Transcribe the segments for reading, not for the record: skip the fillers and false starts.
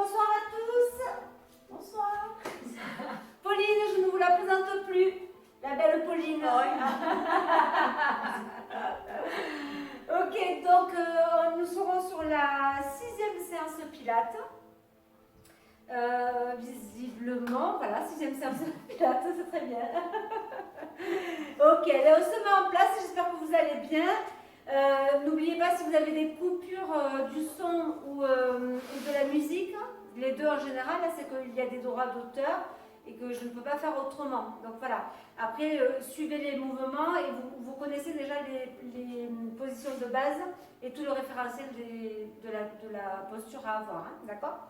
bonsoir à tous. Bonsoir. Pauline, je ne vous la présente plus. La belle Pauline. Ok, donc nous serons sur la 6e séance Pilates. Visiblement, voilà, 6e séance Pilates, c'est très bien. Ok, allez, on se met en place, j'espère que vous allez bien. N'oubliez pas, si vous avez des coupures du son ou de la musique, les deux en général, c'est qu'il y a des droits d'auteur et que je ne peux pas faire autrement. Donc voilà, après suivez les mouvements et vous connaissez déjà les positions de base et tout le référentiel de la posture à avoir, hein, d'accord?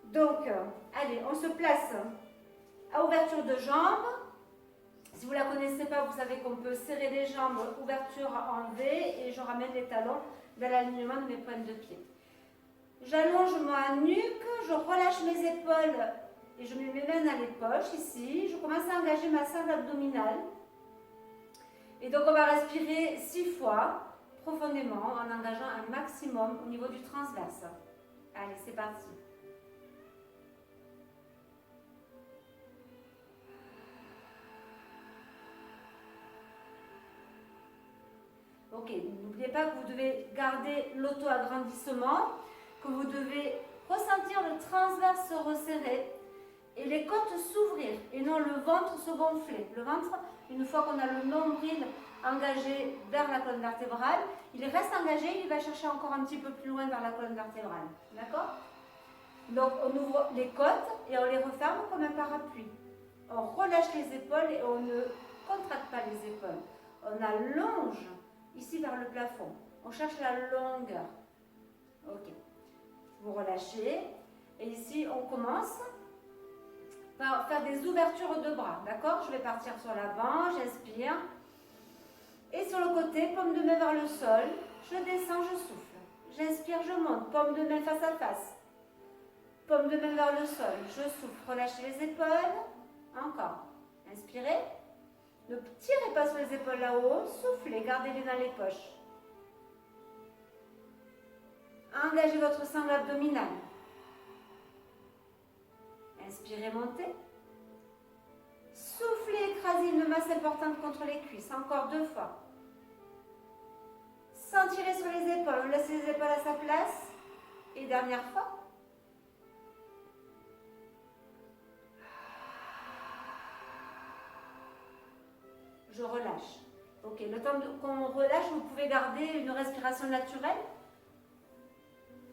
Donc, allez, on se place à ouverture de jambes. Si vous ne la connaissez pas, vous savez qu'on peut serrer les jambes, ouverture enlevée, et je ramène les talons dans l'alignement de mes pointes de pied. J'allonge ma nuque, je relâche mes épaules et je mets mes mains dans les poches ici. Je commence à engager ma sangle abdominale. Et donc on va respirer 6 fois profondément en engageant un maximum au niveau du transverse. Allez, c'est parti. Ok, n'oubliez pas que vous devez garder l'auto-agrandissement, que vous devez ressentir le transverse se resserrer et les côtes s'ouvrir et non le ventre se gonfler. Le ventre, une fois qu'on a le nombril engagé vers la colonne vertébrale, il reste engagé, il va chercher encore un petit peu plus loin vers la colonne vertébrale. D'accord? Donc on ouvre les côtes et on les referme comme un parapluie. On relâche les épaules et on ne contracte pas les épaules. On allonge ici vers le plafond. On cherche la longueur. Ok. Vous relâchez. Et ici, on commence par faire des ouvertures de bras. D'accord? Je vais partir sur l'avant. J'inspire. Et sur le côté, paume de main vers le sol. Je descends, je souffle. J'inspire, je monte. Paume de main face à face. Paume de main vers le sol. Je souffle. Relâchez les épaules. Encore. Inspirez. Ne tirez pas sur les épaules là-haut, soufflez, gardez-les dans les poches. Engagez votre sangle abdominale. Inspirez, montez. Soufflez, écrasez une masse importante contre les cuisses. Encore 2 fois. Sans tirer sur les épaules, laissez les épaules à sa place. Et dernière fois. Je relâche. Ok, le temps qu'on relâche, vous pouvez garder une respiration naturelle.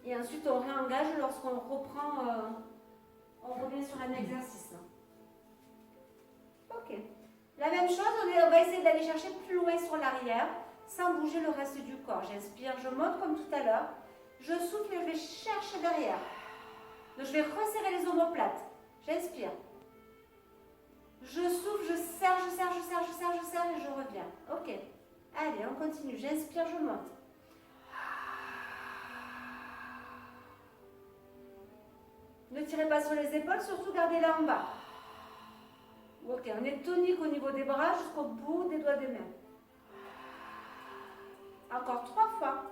Et ensuite, on réengage lorsqu'on reprend, on revient sur un exercice. Ok. La même chose, on va essayer d'aller chercher plus loin sur l'arrière, sans bouger le reste du corps. J'inspire, je monte comme tout à l'heure. Je souffle et je vais chercher derrière. Donc, je vais resserrer les omoplates. J'inspire. Je souffle, je serre, je serre, je serre, je serre, je serre et je reviens. Ok. Allez, on continue. J'inspire, je monte. Ne tirez pas sur les épaules, surtout gardez-la en bas. Ok, on est tonique au niveau des bras jusqu'au bout des doigts des mains. Encore 3 fois.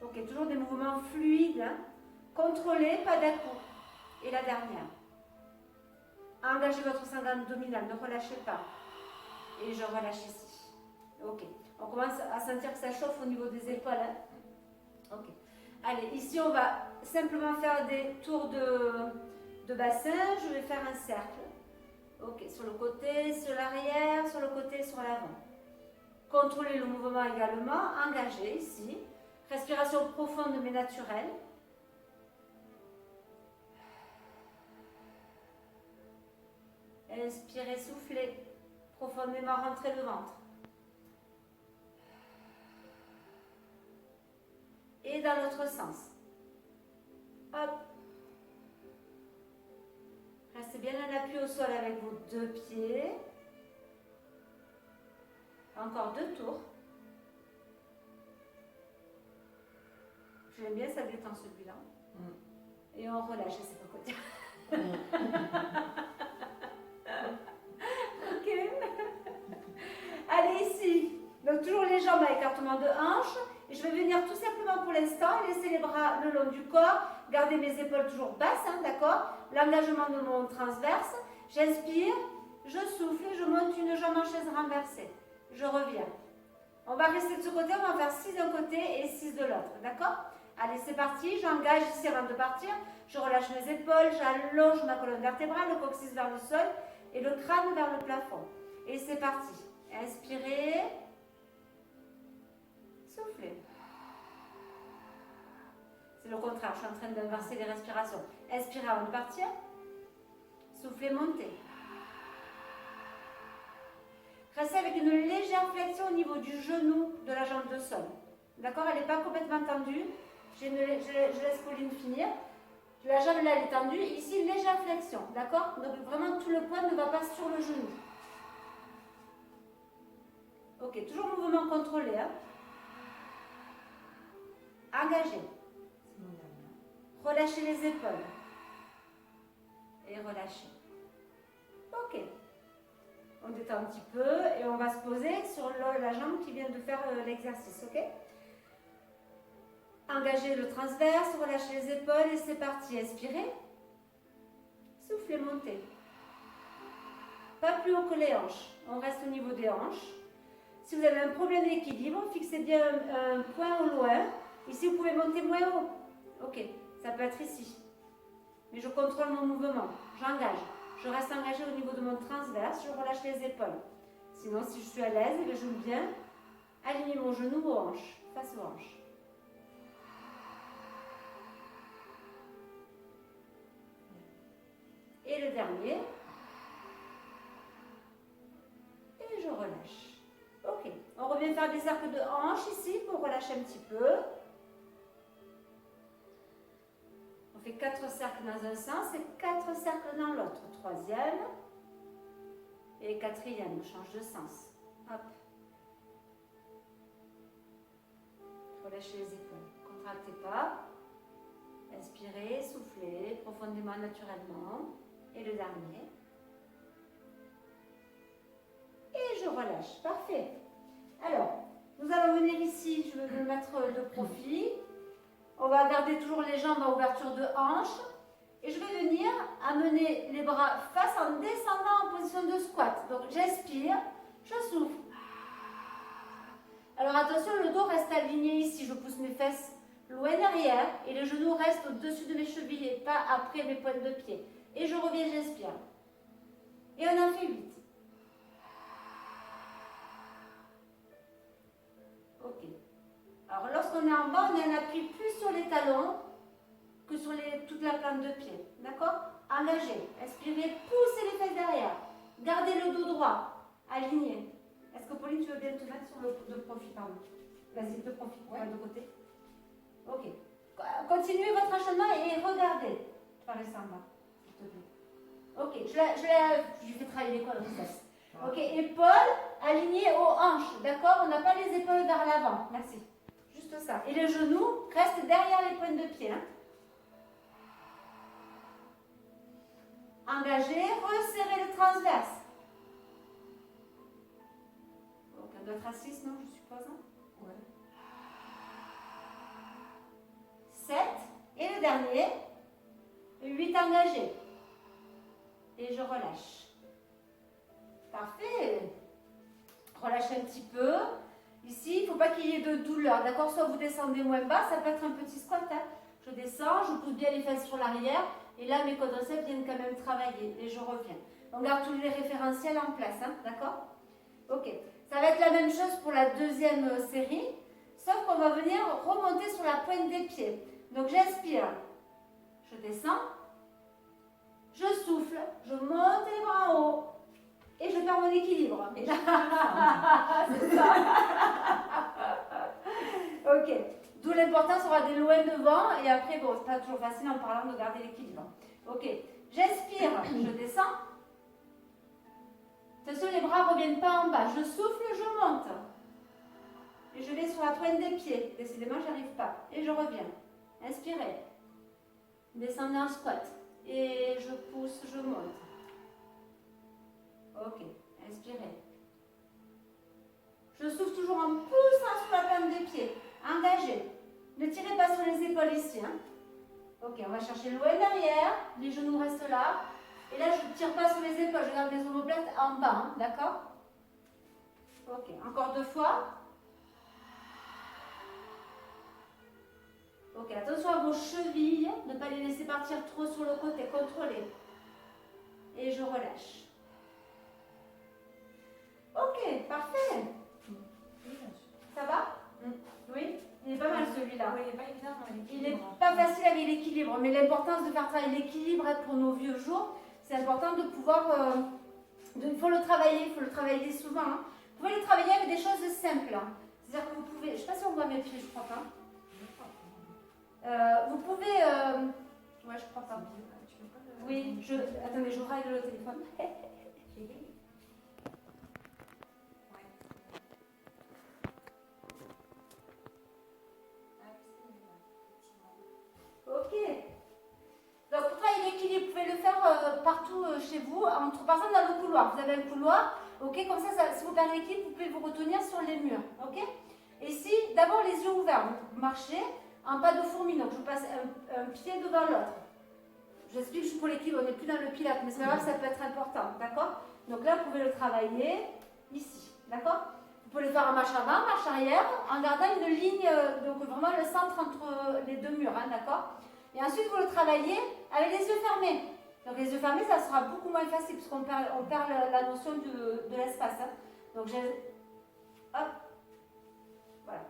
Ok, toujours des mouvements fluides. Hein. Contrôlez, pas d'un-coup. Et la dernière. Engagez votre sangle abdominale, ne relâchez pas. Et je relâche ici. Ok. On commence à sentir que ça chauffe au niveau des épaules. Hein. Ok. Allez, ici on va simplement faire des tours de bassin. Je vais faire un cercle. Ok, sur le côté, sur l'arrière, sur le côté, sur l'avant. Contrôlez le mouvement également. Engagez ici. Respiration profonde mais naturelle. Inspirez, soufflez. Profondément, rentrez le ventre. Et dans l'autre sens. Hop. Restez bien en appui au sol avec vos 2 pieds. Encore 2 tours. J'aime bien, ça détend celui-là. Et on relâche, c'est pas quoi dire. Ok. Allez, ici. Donc toujours les jambes jambes à écartement de hanche. Et je vais venir tout simplement pour l'instant laisser les bras le long du corps, garder mes épaules toujours basses, hein, d'accord? L'engagement de mon transverse. J'inspire, je souffle et je monte une jambe en chaise renversée. Je reviens. On va rester de ce côté, on va faire 6 d'un côté et 6 de l'autre, d'accord? Allez, c'est parti, j'engage ici avant de partir. Je relâche mes épaules, j'allonge ma colonne vertébrale, le coccyx vers le sol et le crâne vers le plafond. Et c'est parti. Inspirez. Soufflez. C'est le contraire, je suis en train d'inverser les respirations. Inspirez avant de partir. Soufflez, montez. Restez avec une légère flexion au niveau du genou de la jambe de sol. D'accord? Elle n'est pas complètement tendue. Je laisse Pauline finir. La jambe là, elle est tendue. Ici, une légère flexion. D'accord? Donc vraiment, tout le poids ne va pas sur le genou. Ok, toujours mouvement contrôlé. Hein? Engagez. Relâchez les épaules. Et relâchez. Ok. On détend un petit peu et on va se poser sur la jambe qui vient de faire l'exercice. Ok? Engagez le transverse, relâchez les épaules et c'est parti. Inspirez. Soufflez, montez. Pas plus haut que les hanches. On reste au niveau des hanches. Si vous avez un problème d'équilibre, fixez bien un point au loin. Ici, vous pouvez monter moins haut. Ok, ça peut être ici. Mais je contrôle mon mouvement. J'engage. Je reste engagée au niveau de mon transverse. Je relâche les épaules. Sinon, si je suis à l'aise, je viens aligner mon genou aux hanches, face aux hanches. Et le dernier. Et je relâche. Ok. On revient faire des cercles de hanches ici pour relâcher un petit peu. On fait 4 cercles dans un sens et 4 cercles dans l'autre. Troisième. Et quatrième. On change de sens. Hop. Relâchez les épaules. Contractez pas. Inspirez, soufflez profondément, naturellement. Et le dernier. Et je relâche. Parfait. Alors, nous allons venir ici. Je vais me mettre de profil. On va garder toujours les jambes à ouverture de hanche. Et je vais venir amener les bras face en descendant en position de squat. Donc, j'inspire, je souffle. Alors, attention, le dos reste aligné ici. Je pousse mes fesses loin derrière et les genoux restent au-dessus de mes chevilles et pas après mes pointes de pied. Et je reviens, j'inspire. Et on en fait 8. Ok. Alors, lorsqu'on est en bas, on a un appui plus sur les talons que sur toute la plante de pied. D'accord? Engagez. Inspirez, poussez les fesses derrière. Gardez le dos droit. Aligné. Est-ce que Pauline, tu veux bien te mettre sur de profil, pardon? Vas-y, de profil, ouais. De côté. Ok. Continuez votre enchaînement et regardez. Par les en bas, s'il te plaît. Ok, je fais travailler les quads de fesses. Ok, épaules alignées aux hanches. D'accord? On n'a pas les épaules vers l'avant. Merci. Juste ça. Et les genoux restent derrière les pointes de pied. Hein? Engagez, resserrez le transverse. Donc, on doit être à 6, non, je suppose. Hein? Ouais. 7. Et le dernier. 8 engagés. Et je relâche. Parfait. Relâchez un petit peu. Ici, il ne faut pas qu'il y ait de douleur. D'accord? Soit vous descendez moins bas, ça peut être un petit squat. Hein? Je descends, je pousse bien les fesses sur l'arrière. Et là, mes quadriceps viennent quand même travailler. Et je reviens. On garde tous les référentiels en place. Hein? D'accord? Ok. Ça va être la même chose pour la deuxième série. Sauf qu'on va venir remonter sur la pointe des pieds. Donc, j'inspire. Je descends. Je souffle. Je monte les bras en haut. Et je perds mon équilibre. Et c'est ça. Ok. D'où l'importance sera des loin devant. Et après, bon, c'est pas toujours facile en parlant de garder l'équilibre. Ok. J'inspire. Je descends. Attention, les bras ne reviennent pas en bas. Je souffle, je monte. Et je vais sur la pointe des pieds. Décidément, je n'arrive pas. Et je reviens. Inspirez. Descendez en squat. Et je pousse, je monte. Ok, inspirez. Je souffle toujours en poussant Ne tirez pas sur les épaules ici. Hein. Ok, on va chercher le loin derrière. Les genoux restent là. Et là, je ne tire pas sur les épaules. Je garde les omoplates en bas. Hein, d'accord? Ok, encore 2 fois. Ok, attention à vos chevilles. Ne pas les laisser partir trop sur le côté. Contrôlez. Et je relâche. Ok, parfait. Ça va? Oui? Il est pas mal celui-là. Oui, il n'est pas évident dans l'équilibre. Il n'est pas facile avec l'équilibre, mais l'importance de faire travailler l'équilibre pour nos vieux jours, c'est important de pouvoir... il faut le travailler souvent. Hein. Vous pouvez le travailler avec des choses simples. Hein. C'est-à-dire que vous pouvez... Je ne sais pas si on voit mes pieds, je crois pas. Vous pouvez... Ouais, je crois pas. Oui, attendez, je règle le téléphone. Ok. Donc pour travailler l'équilibre, vous pouvez le faire partout chez vous, par exemple dans le couloir. Vous avez un couloir, ok, comme ça, si vous perdez l'équilibre, vous pouvez vous retenir sur les murs, ok. Et si, d'abord les yeux ouverts, vous marchez en pas de fourmi, donc je passe un pied devant l'autre. J'explique juste pour l'équilibre, on n'est plus dans le pilate, mais c'est pas grave, ça peut être important, d'accord. Donc là, vous pouvez le travailler ici, d'accord. Vous pouvez le faire en marche avant, marche arrière, en gardant une ligne, donc vraiment le centre entre les deux murs, hein, d'accord. Et ensuite, vous le travaillez avec les yeux fermés. Donc les yeux fermés, ça sera beaucoup moins facile, parce qu'on perd la notion de l'espace. Hein. Donc hop, voilà.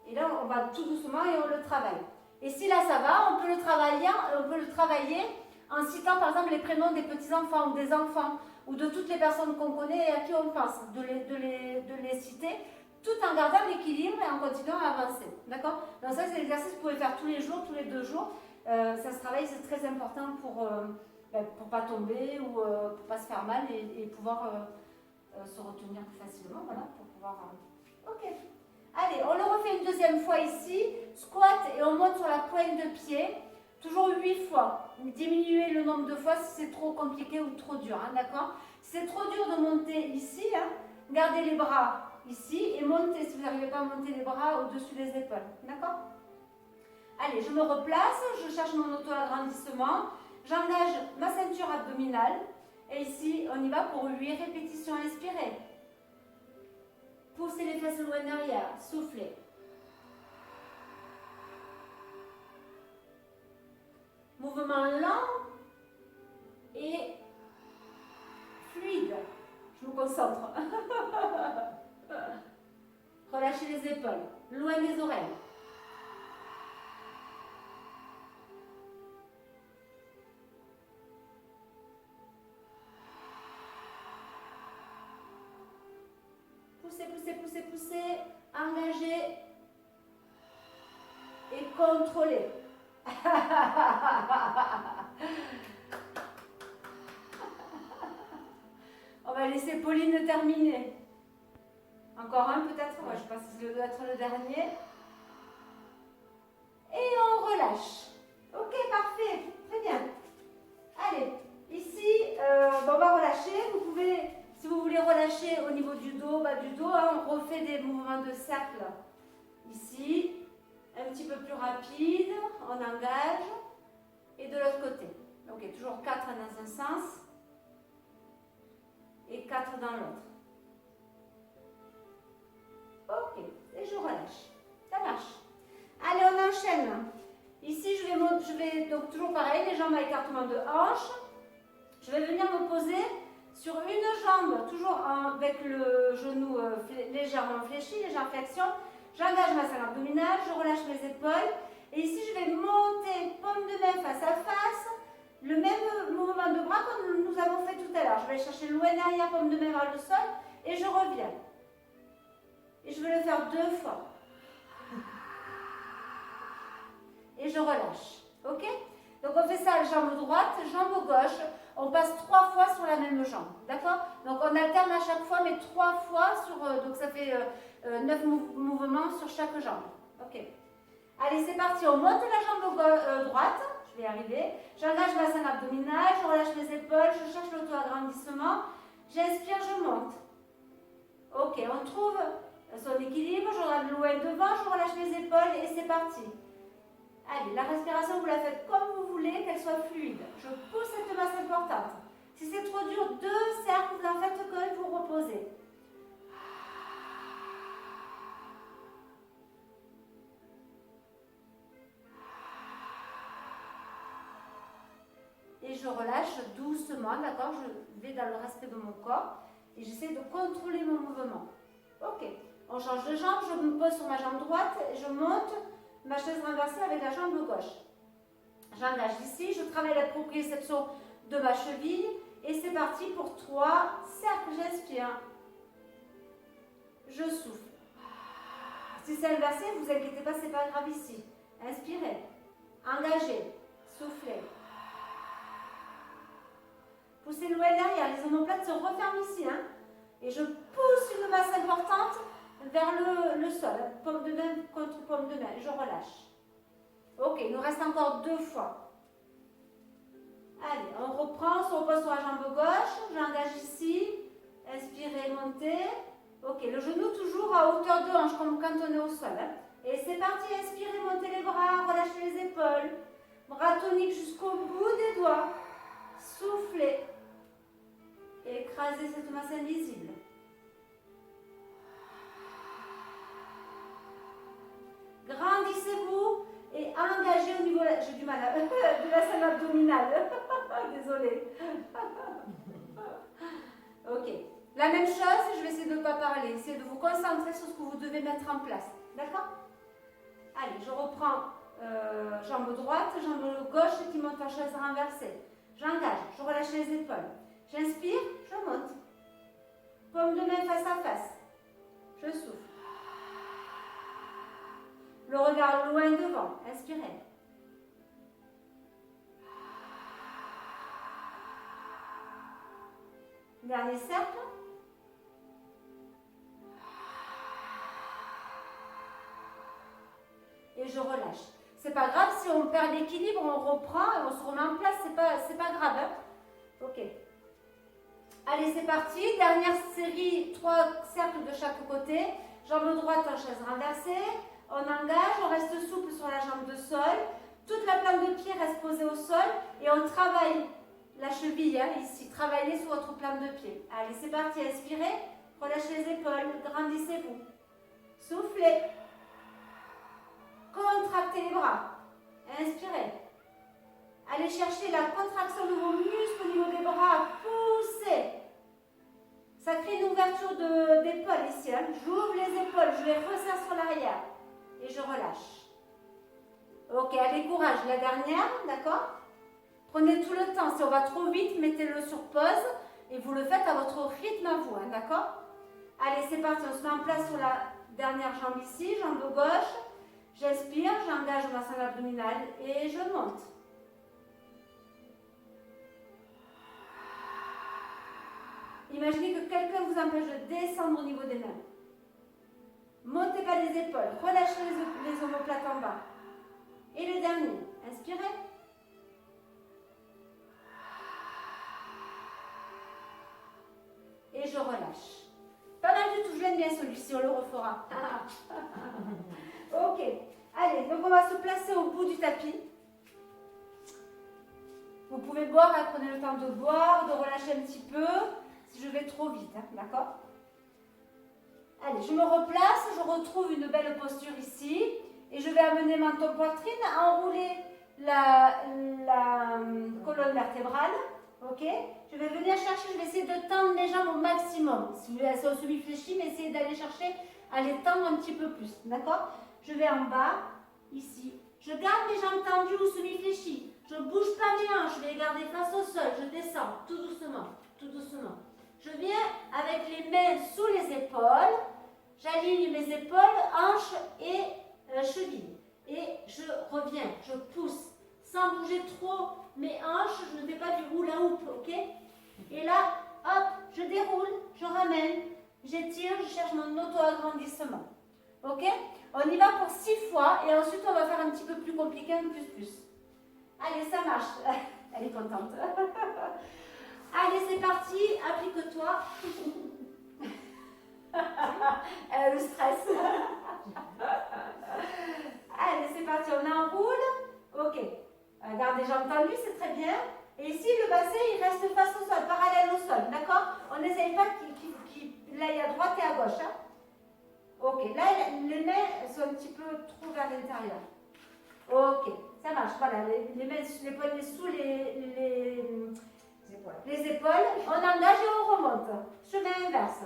Et là, on va tout doucement et on le travaille. Et si là, ça va, on peut le travailler en citant par exemple les prénoms des petits-enfants ou des enfants, ou de toutes les personnes qu'on connaît et à qui on pense, de les citer, tout en gardant l'équilibre et en continuant à avancer. D'accord? Donc ça, c'est l'exercice que vous pouvez faire tous les jours, tous les 2 jours. Ça se travaille, c'est très important pour pas tomber ou pour pas se faire mal et pouvoir se retenir plus facilement, voilà, pour pouvoir... Ok. Allez, on le refait une deuxième fois ici. Squat et on monte sur la pointe de pied. Toujours 8 fois. Diminuez le nombre de fois si c'est trop compliqué ou trop dur, hein, d'accord? Si c'est trop dur de monter ici, hein, gardez les bras ici et montez si vous n'arrivez pas à monter les bras au-dessus des épaules, d'accord? Allez, je me replace, je cherche mon auto-agrandissement, j'engage ma ceinture abdominale et ici, on y va pour 8 répétitions. Inspirez. Poussez les fesses loin derrière, soufflez. Mouvement lent et fluide. Je me concentre. Relâchez les épaules, loin des oreilles. Poussez, poussez, poussez, poussez. Engagez et contrôlez. On va laisser Pauline terminer. Encore un peut-être, ouais, je pense que ça doit être le dernier. Et on relâche. Ok, parfait, très bien. Allez, ici, on va relâcher. Vous pouvez, si vous voulez relâcher au niveau du dos, bas du dos, hein, on refait des mouvements de cercle. Ici, un petit peu plus rapide, on engage. Et de l'autre côté. Ok, toujours 4 dans un sens et 4 dans l'autre. Ok, et je relâche. Ça marche. Allez, on enchaîne. Ici, je vais donc toujours pareil, les jambes à écartement de hanche. Je vais venir me poser sur une jambe, toujours avec le genou légèrement fléchi, légère flexion. J'engage ma salle abdominale, je relâche mes épaules. Et ici, je vais monter paume de main face à face. Le même mouvement de bras comme nous avons fait tout à l'heure. Je vais chercher loin derrière, paume de main vers le sol. Et je reviens. Et je vais le faire 2 fois. Et je relâche. Ok? Donc on fait ça, jambe droite, jambe gauche. On passe 3 fois sur la même jambe. D'accord? Donc on alterne à chaque fois, mais 3 fois sur... donc ça fait 9 mouvements sur chaque jambe. Ok? Allez, c'est parti. On monte la jambe droite. Je vais y arriver. J'engage ma scène abdominale. Je relâche les épaules. Je cherche l'auto-agrandissement. J'inspire, je monte. Ok, on trouve son équilibre. Je regarde loin devant. Je relâche les épaules et c'est parti. Allez, la respiration, vous la faites comme vous voulez, qu'elle soit fluide. Je pousse cette masse importante. Si c'est trop dur, 2 cercles, vous en faites que et vous reposez. Et je relâche doucement, d'accord? Je vais dans le respect de mon corps et j'essaie de contrôler mon mouvement. Ok, on change de jambe, je me pose sur ma jambe droite et je monte ma chaise renversée avec la jambe gauche. J'engage ici, je travaille la proprioception de ma cheville et c'est parti pour 3 cercles. J'inspire, je souffle. Si c'est inversé, ne vous inquiétez pas, c'est pas grave ici. Inspirez, engagez, soufflez. Poussez loin derrière, les omoplates se referment ici. Hein, et je pousse une masse importante vers le sol. Paume de main contre paume de main. Je relâche. Ok, il nous reste encore 2 fois. Allez, on reprend, on se repose sur la jambe gauche. J'engage ici. Inspirez, montez. Ok, le genou toujours à hauteur de hanche, comme quand on est au sol. Hein. Et c'est parti, inspirez, montez les bras, relâchez les épaules. Bras toniques jusqu'au bout des doigts. Soufflez. Écrasez cette masse invisible. Grandissez-vous et engagez au niveau, j'ai du mal, de la scène abdominale. Désolée. Ok. La même chose, je vais essayer de ne pas parler. Essayez de vous concentrer sur ce que vous devez mettre en place. D'accord? Allez, je reprends jambe droite, jambe gauche qui monte en chaise renversée. J'engage, je relâche les épaules. J'inspire, je monte. Paume de main face à face. Je souffle. Le regard loin devant. Inspirez. Dernier cercle. Et je relâche. C'est pas grave si on perd l'équilibre, on reprend et on se remet en place. C'est pas grave. Hein? Ok. Allez, c'est parti. Dernière série, 3 cercles de chaque côté. Jambe droite en chaise renversée. On engage, on reste souple sur la jambe de sol. Toute la plante de pied reste posée au sol. Et on travaille la cheville, hein, ici. Travaillez sur votre plante de pied. Allez, c'est parti. Inspirez. Relâchez les épaules. Grandissez-vous. Soufflez. Contractez les bras. Inspirez. Allez chercher la contraction de vos muscles au niveau des bras. Poussez. Ça crée une ouverture d'épaule ici. Hein. J'ouvre les épaules. Je les resserre sur l'arrière. Et je relâche. Ok, allez, courage. La dernière, d'accord? Prenez tout le temps. Si on va trop vite, mettez-le sur pause. Et vous le faites à votre rythme à vous. Hein, d'accord? Allez, c'est parti. On se met en place sur la dernière jambe ici. Jambe gauche. J'inspire, j'engage ma salle abdominale et je monte. Imaginez que quelqu'un vous empêche de descendre au niveau des mains. Montez pas les épaules, relâchez les omoplates en bas. Et le dernier, inspirez. Et je relâche. Pas mal du tout, je l'aime bien celui-ci, on le refera. Ok, allez, donc on va se placer au bout du tapis. Vous pouvez boire, hein, prenez le temps de boire, de relâcher un petit peu, si je vais trop vite, hein, d'accord? Allez, je me replace, je retrouve une belle posture ici, et je vais amener menton poitrine, enrouler la colonne vertébrale, ok? Je vais venir chercher, je vais essayer de tendre les jambes au maximum. Si elles sont semi-fléchies, mais essayez d'aller chercher à les tendre un petit peu plus, d'accord? Je vais en bas, ici. Je garde mes jambes tendues ou semi-fléchies. Je ne bouge pas mes hanches, je vais les garder face au sol. Je descends tout doucement, tout doucement. Je viens avec les mains sous les épaules. J'aligne mes épaules, hanches et chevilles. Et je reviens, je pousse. Sans bouger trop mes hanches, je ne fais pas du hula hoop, ok? Et là, hop, je déroule, je ramène, j'étire, je cherche mon auto-agrandissement. Ok? On y va pour 6 fois et ensuite on va faire un petit peu plus compliqué, un plus. Allez, ça marche. Elle est contente. Allez, c'est parti. Applique-toi. Elle a le stress. Allez, c'est parti. On enroule. garde des jambes tendues, c'est très bien. Et ici, le bassin, il reste face au sol, parallèle au sol, d'accord? On n'essaye pas qu'il aille à droite et à gauche. Hein? Ok, là, les mains sont un petit peu trop vers l'intérieur. Ok, ça marche. Voilà, les mains, les poignets sous les épaules. On engage et on remonte. Chemin inverse.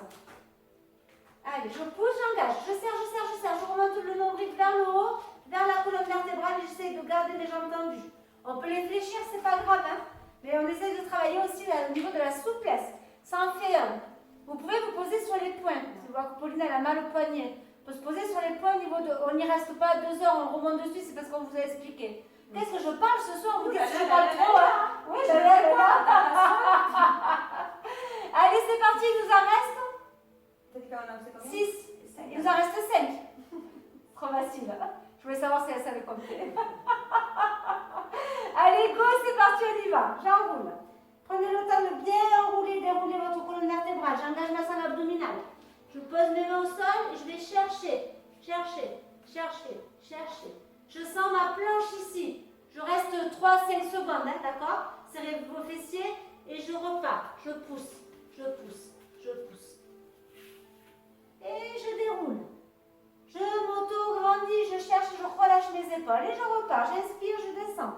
Allez, je pousse, j'engage. Je serre, je serre, je serre. Je remonte le nombril vers le haut, vers la colonne vertébrale et j'essaie de garder les jambes tendues. On peut les fléchir, c'est pas grave, hein? Mais on essaie de travailler aussi au niveau de la souplesse. Ça en fait un. Vous pouvez vous poser sur les poings. Je vois que Pauline elle a mal au poignet. On peut se poser sur les poings au niveau de. On n'y reste pas 2 heures, on remonte dessus, c'est parce qu'on vous a expliqué. Qu'est-ce que je parle ce soir? Vous dites que je parle trop, hein? Oui, je l'ai là. Allez, c'est parti, il nous en reste 6. Il nous en reste 5. Trop facile. Je voulais savoir si elle savait compter. Allez, go, c'est parti, on y va. J'enroule. Prenez le temps de bien enrouler, dérouler votre colonne vertébrale. J'engage ma sangle abdominale. Je pose mes mains au sol et je vais chercher, chercher, chercher, chercher. Je sens ma planche ici. Je reste 3-5 secondes, hein, d'accord? Serrez vos fessiers et je repars. Je pousse, je pousse, je pousse. Et je déroule. Je m'auto-grandis, je cherche, je relâche mes épaules et je repars. J'inspire, je descends.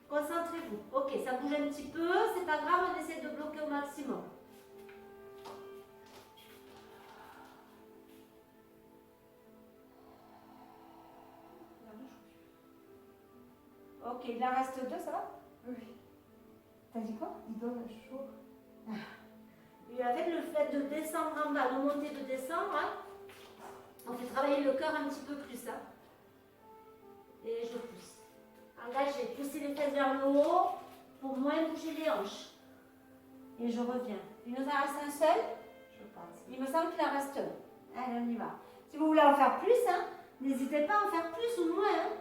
Concentrez-vous. Ok, ça bouge un petit peu, c'est pas grave, on essaie de bloquer au maximum. Ok, il en reste 2, ça va? Oui. T'as dit quoi? Il donne chaud. Et avec le fait de descendre en bas, de monter, de descendre, hein, on fait travailler le cœur un petit peu plus. Hein. Et je pousse. Engagez, poussez les fesses vers le haut pour moins bouger les hanches. Et je reviens. Il nous en reste un seul? Je pense. Il me semble qu'il en reste un. Allez, on y va. Si vous voulez en faire plus, hein, n'hésitez pas à en faire plus ou moins. Hein.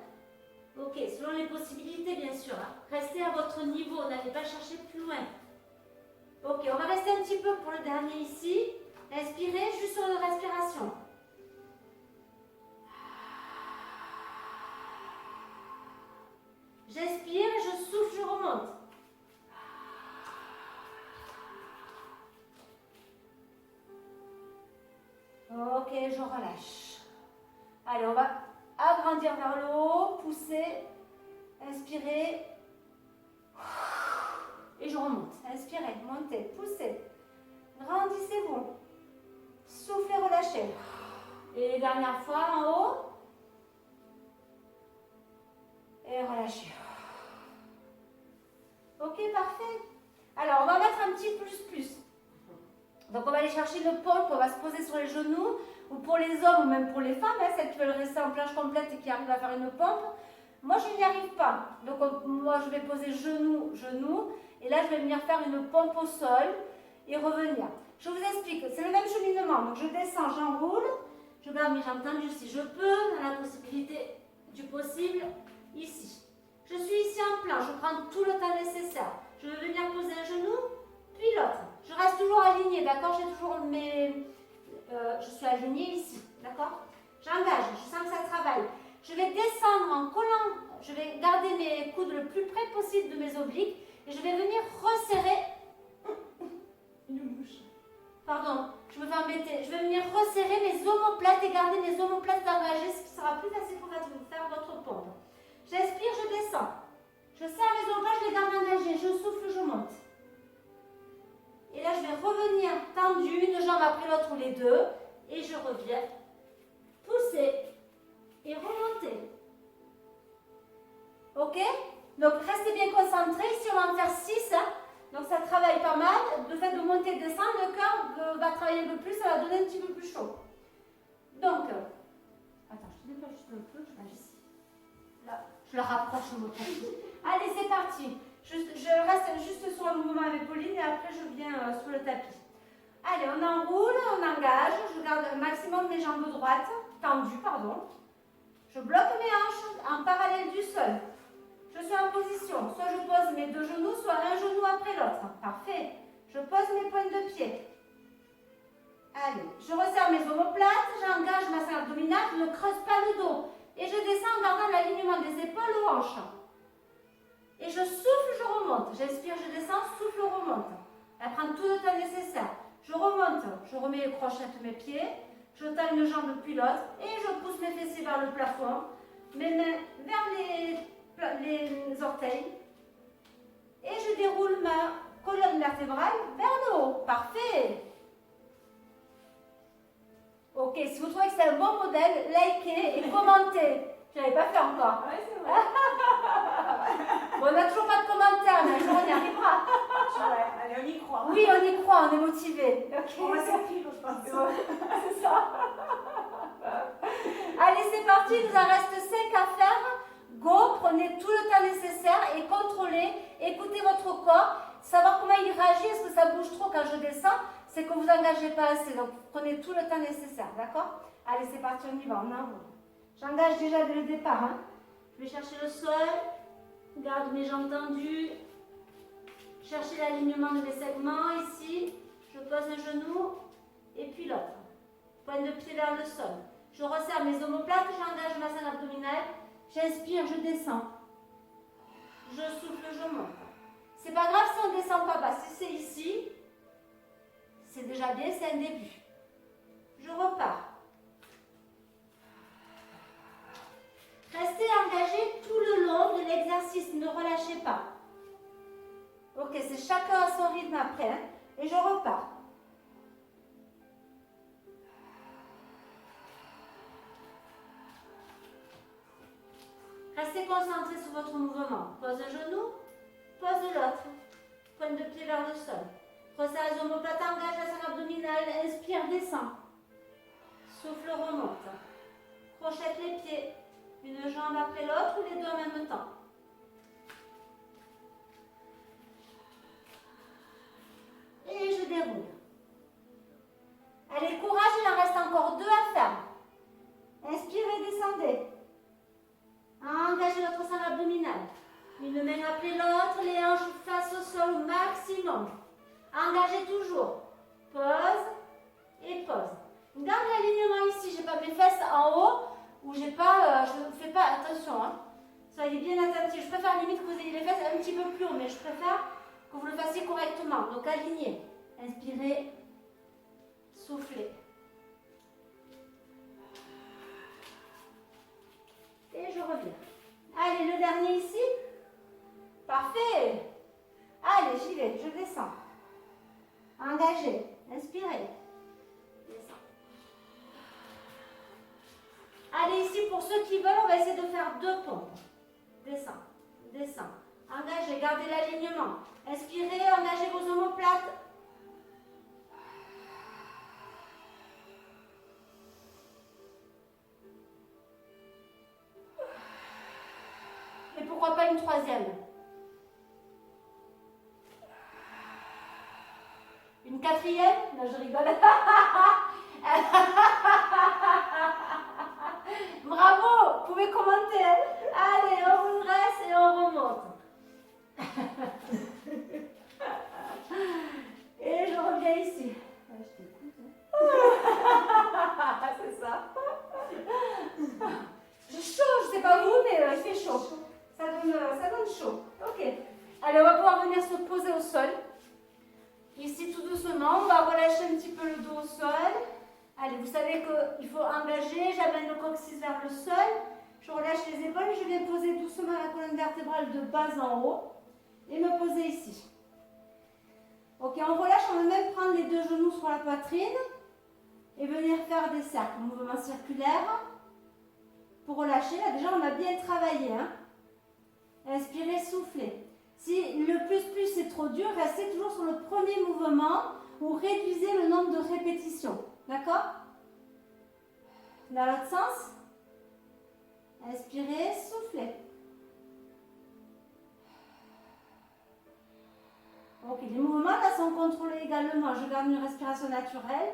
Ok, selon les possibilités, bien sûr. Hein. Restez à votre niveau, n'allez pas chercher plus loin. Ok, on va rester un petit peu pour le dernier ici. Inspirez, juste sur la respiration. J'inspire, je souffle, je remonte. Ok, je relâche. Allez, on va agrandir vers le haut, pousser, inspirez. Et je remonte. Inspirez, montez, poussez. Grandissez-vous. Soufflez, relâchez. Et dernière fois, en haut. Et relâchez. Ok, parfait. Alors, on va mettre un petit plus. Donc, on va aller chercher le pompe, on va se poser sur les genoux. Ou pour les hommes, ou même pour les femmes, hein, celles qui veulent rester en planche complète et qui arrivent à faire une pompe. Moi, je n'y arrive pas. Donc, moi, je vais poser genou. Et là, je vais venir faire une pompe au sol et revenir. Je vous explique, c'est le même cheminement. Donc, je descends, j'enroule. Je garde mes jambes tendues si je peux, dans la possibilité du possible, ici. Je suis ici en plan, je prends tout le temps nécessaire. Je vais venir poser un genou, puis l'autre. Je reste toujours alignée, d'accord? J'ai toujours mes... je suis alignée ici, d'accord? J'engage, je sens que ça travaille. Je vais descendre en collant, je vais garder mes coudes le plus près possible de mes obliques et je vais venir resserrer. Une mouche. Pardon, je me fais embêter. Je vais venir resserrer mes omoplates et garder mes omoplates engagées, ce qui sera plus facile pour faire votre pompe. J'inspire, je descends. Je serre mes omoplates, je les garde engagées. Je souffle, je monte. Et là, je vais revenir tendue, une jambe après l'autre ou les deux. Et je reviens. Pousser. Et remonter. Ok? Donc, restez bien concentrés. Ici, on va en faire 6. Hein? Donc, ça travaille pas mal. Le fait de monter et de descendre, le cœur va travailler un peu plus. Ça va donner un petit peu plus chaud. Donc, attends, je te dépêche juste un peu. Je vais ici. Là, je le rapproche au tapis. Allez, c'est parti. Je reste juste sur le mouvement avec Pauline et après, je viens sur le tapis. Allez, on enroule, on engage. Je garde un maximum mes jambes droites, tendues, pardon. Je bloque mes hanches en parallèle du sol. Je suis en position. Soit je pose mes 2 genoux, soit un genou après l'autre. Parfait. Je pose mes pointes de pied. Allez, je resserre mes omoplates, j'engage ma cervelle abdominale, je ne creuse pas le dos. Et je descends en gardant l'alignement des épaules aux hanches. Et je souffle, je remonte. J'inspire, je descends, souffle, remonte. Elle prend tout le temps nécessaire. Je remonte, je remets les crochettes de mes pieds, je tends une jambe puis l'autre et je pousse mes fessiers vers le plafond, mes mains vers les orteils et je déroule ma colonne vertébrale vers le haut. Parfait. Ok, si vous trouvez que c'est un bon modèle, likez et commentez. Je ne l'avais pas fait encore. Ouais, c'est vrai. Bon, on n'a toujours pas de commentaires, mais un jour on y arrivera. Ouais, allez, on y croit. Oui, on y croit, on est motivé. Okay. On va s'inscrire, je pense. C'est ça. Allez, c'est parti, il nous en reste 5 à faire. Go, prenez tout le temps nécessaire et contrôlez, écoutez votre corps, savoir comment il réagit, est-ce que ça bouge trop quand je descends, c'est que vous n'engagez pas assez, donc prenez tout le temps nécessaire, d'accord? Allez, c'est parti, on y va, on envoie. J'engage déjà dès le départ, hein. Je vais chercher le sol, garde mes jambes tendues, chercher l'alignement de mes segments, ici, je pose un genou, et puis l'autre. Pointe de pied vers le sol. Je resserre mes omoplates, j'engage ma scène abdominale, j'inspire, je descends. Je souffle, je monte. C'est pas grave si on ne descend pas bas. Si c'est ici, c'est déjà bien, c'est un début. Je repars. Restez engagés tout le long de l'exercice, ne relâchez pas. Ok, c'est chacun à son rythme après, hein, et je repars. Restez concentrés sur votre mouvement. Pose un genou, pose l'autre. Pointe de pied vers le sol. Resserre les omoplates, engage la scène abdominale, inspire, descend. Souffle, remonte. Crochette les pieds. Une jambe après l'autre ou les deux en même temps. Et je déroule. Allez, courage, il en reste encore 2 à faire. Inspirez, descendez. Engagez votre scène abdominale. Une main après l'autre, les hanches face au sol au maximum. Engagez toujours. Pause et pause. Garde l'alignement ici. Je n'ai pas mes fesses en haut ou j'ai pas, je ne fais pas attention. Hein. Soyez bien attentifs. Je préfère limite que vous ayez les fesses un petit peu plus haut, mais je préfère que vous le fassiez correctement. Donc alignez. Inspirez. Soufflez. Et je reviens. Allez, le dernier ici. Parfait. Allez, j'y vais, je descends. Engagez, inspirez. Descends. Allez, ici, pour ceux qui veulent, on va essayer de faire 2 pompes. Descends, descends. Engagez, gardez l'alignement. Inspirez, engagez vos omoplates. Et pourquoi pas une 3e? Une 4e? Non, je rigole. Bravo, vous pouvez commenter. Hein? Allez, on redresse et on remonte. Et je reviens ici. Je t'écoute. Hein? C'est ça. J'ai chaud, je ne sais pas vous, mais il fait chaud. Ça donne chaud. Ok. Allez, on va pouvoir venir se poser au sol. Ici, tout doucement, on va relâcher un petit peu le dos au sol. Allez, vous savez qu'il faut engager. J'amène le coccyx vers le sol. Je relâche les épaules. Je viens poser doucement la colonne vertébrale de bas en haut. Et me poser ici. Ok, on relâche. On va même prendre les 2 genoux sur la poitrine. Et venir faire des cercles. Mouvement circulaire. Pour relâcher, là déjà, on a bien travaillé. Hein. Inspirez, soufflez. Si le plus c'est trop dur, restez toujours sur le premier mouvement ou réduisez le nombre de répétitions. D'accord? Dans l'autre sens. Inspirez, soufflez. Ok, les mouvements là sont contrôlés également. Je garde une respiration naturelle.